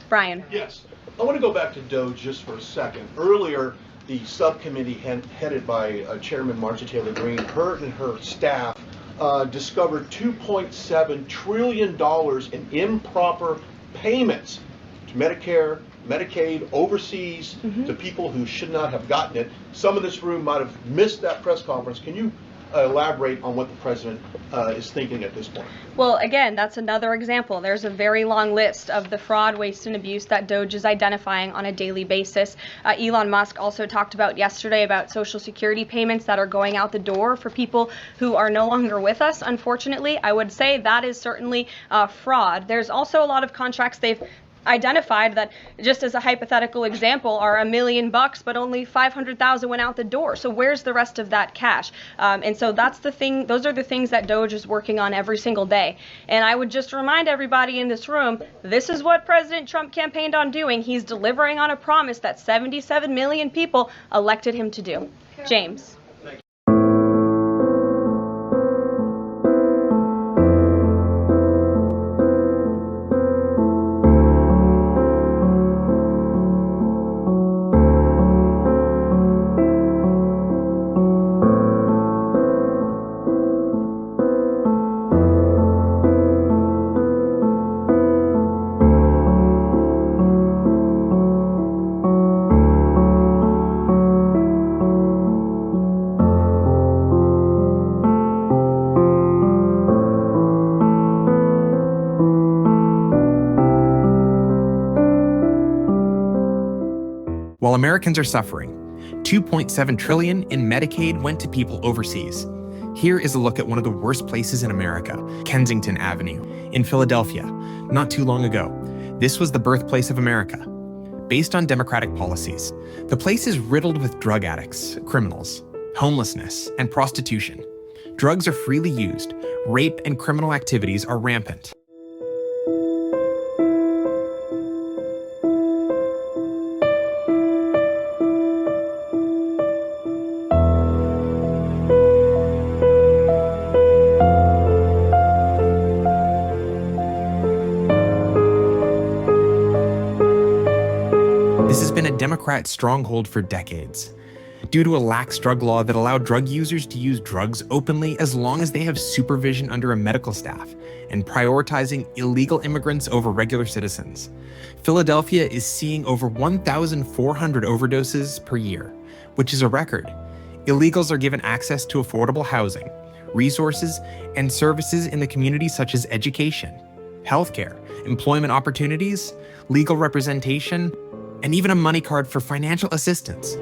Brian. Yes. I want to go back to DOGE just for a second. Earlier, the subcommittee headed by Chairman Marcia Taylor Greene, her and her staff discovered $2.7 trillion in improper payments to Medicare, Medicaid, overseas, to people who should not have gotten it. Some in this room might have missed that press conference. Can you elaborate on what the president is thinking at this point? Well, again, that's another example. There's a very long list of the fraud, waste, and abuse that DOGE is identifying on a daily basis. Elon Musk also talked about yesterday about Social Security payments that are going out the door for people who are no longer with us. Unfortunately, I would say that is certainly fraud. There's also a lot of contracts they've identified that, just as a hypothetical example, are $1 million, but only 500,000 went out the door. So where's the rest of that cash? And so that's the thing. Those are the things that DOGE is working on every single day. And I would just remind everybody in this room, this is what President Trump campaigned on doing. He's delivering on a promise that 77 million people elected him to do. James. While Americans are suffering, $2.7 trillion in Medicaid went to people overseas. Here is a look at one of the worst places in America, Kensington Avenue, in Philadelphia, not too long ago. This was the birthplace of America. Based on Democratic policies, the place is riddled with drug addicts, criminals, homelessness, and prostitution. Drugs are freely used, rape and criminal activities are rampant. This has been a Democrat stronghold for decades. Due to a lax drug law that allowed drug users to use drugs openly as long as they have supervision under a medical staff, and prioritizing illegal immigrants over regular citizens, Philadelphia is seeing over 1,400 overdoses per year, which is a record. Illegals are given access to affordable housing, resources, and services in the community such as education, healthcare, employment opportunities, legal representation, and even a money card for financial assistance.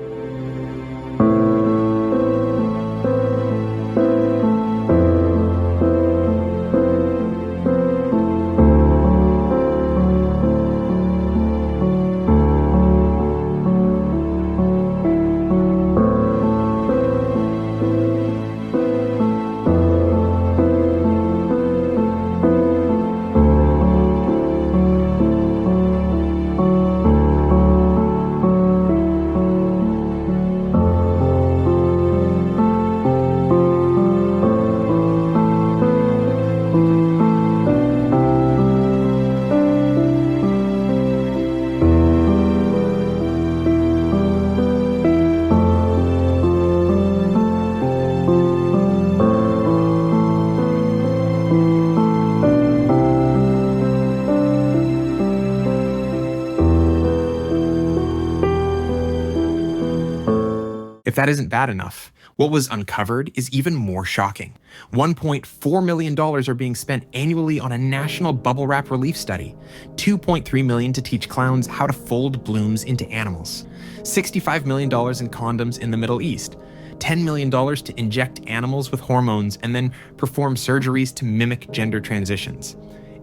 If that isn't bad enough, what was uncovered is even more shocking. $1.4 million are being spent annually on a national bubble wrap relief study, $2.3 million to teach clowns how to fold blooms into animals, $65 million in condoms in the Middle East, $10 million to inject animals with hormones and then perform surgeries to mimic gender transitions,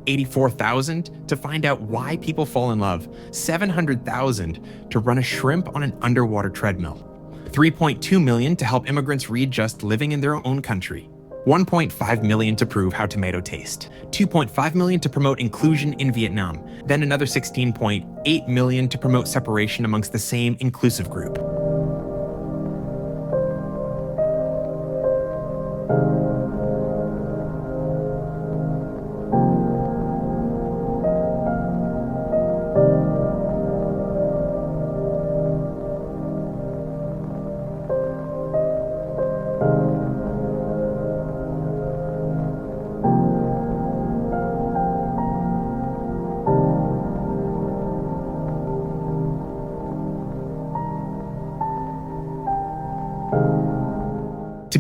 $84,000 to find out why people fall in love, $700,000 to run a shrimp on an underwater treadmill, $3.2 million to help immigrants readjust living in their own country, $1.5 million to prove how tomato taste, $2.5 million to promote inclusion in Vietnam, then another $16.8 million to promote separation amongst the same inclusive group.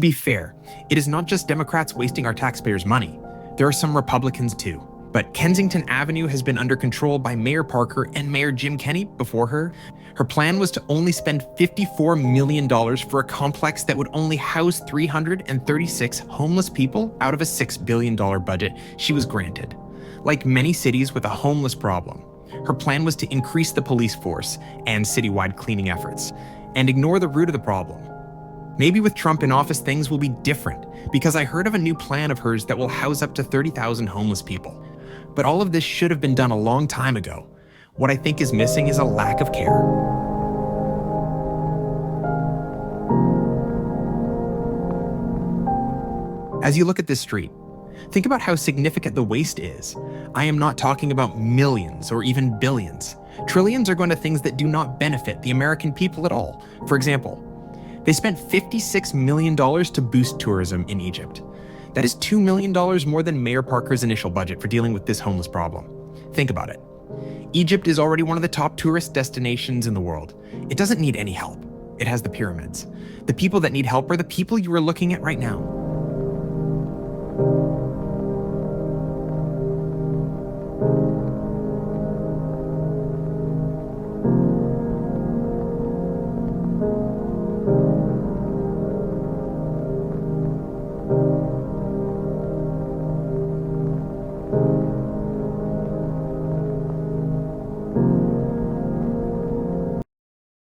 To be fair, it is not just Democrats wasting our taxpayers' money. There are some Republicans too. But Kensington Avenue has been under control by Mayor Parker and Mayor Jim Kenney before her. Her plan was to only spend $54 million for a complex that would only house 336 homeless people out of a $6 billion budget she was granted. Like many cities with a homeless problem, her plan was to increase the police force and citywide cleaning efforts, and ignore the root of the problem. Maybe with Trump in office, things will be different, because I heard of a new plan of hers that will house up to 30,000 homeless people. But all of this should have been done a long time ago. What I think is missing is a lack of care. As you look at this street, think about how significant the waste is. I am not talking about millions or even billions. Trillions are going to things that do not benefit the American people at all. For example, they spent $56 million to boost tourism in Egypt. That is $2 million more than Mayor Parker's initial budget for dealing with this homeless problem. Think about it. Egypt is already one of the top tourist destinations in the world. It doesn't need any help. It has the pyramids. The people that need help are the people you are looking at right now.